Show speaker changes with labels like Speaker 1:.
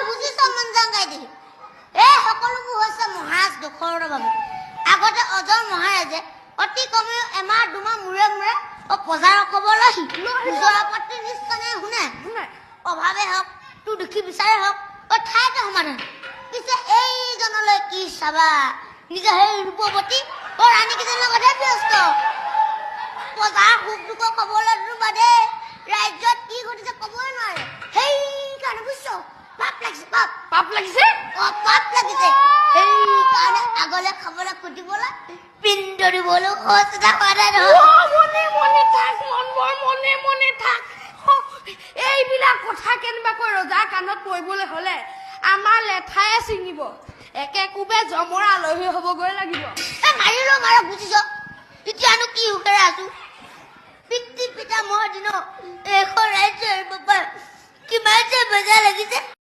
Speaker 1: বুজিছ মঞ্জাং গাই দিবি এই সকলোবোৰ হৈছে মহাৰাজ দখৰৰ বাবে আগতে অজয় মহাৰাজে অতি কমেও এমাহ দুমাহ মূৰে মূৰে প্ৰজাৰ খবৰলৈ নিজৰ আপত্তি নিষ্কাণে শুনে অভাৱে হওক তোৰ দুখী বিচাৰে হওক ঠাইতে সমাধান পিছে এইজনলৈ কি চাবা নিজে সেই ৰূপৱতী ৰাণীকেইজনীৰ লগতহে ব্যস্ত প্ৰজাৰ সুখ দুখৰ খবৰলৈ বাদে ৰাজ্যত কি ঘটিছে ক'বই নোৱাৰে সেইকাৰণে বুজিছ পাপ লাগিছে পাপ লাগিছে সেইকাৰণে আগলৈ খাবলৈ খুটিবলৈ পিণ্ড দিবলৈ সচেতন হোৱা নাই
Speaker 2: মনে থাক এইবিলাক কথা কেনেবাকৈ ৰজাৰ কাণত পৰিবলৈ হলে আমাৰ লেঠায়ে ছিঙিব একে কোবে জমৰ আলহী হবগৈ লাগিব
Speaker 1: মাৰিলো মাৰা বুজিছ এতিয়ানো কি সুখেৰে আছো পিতৃ পিতা মোৰ দিনৰ এখন ৰাজ্য কিমান যে বেজাৰ লাগিছে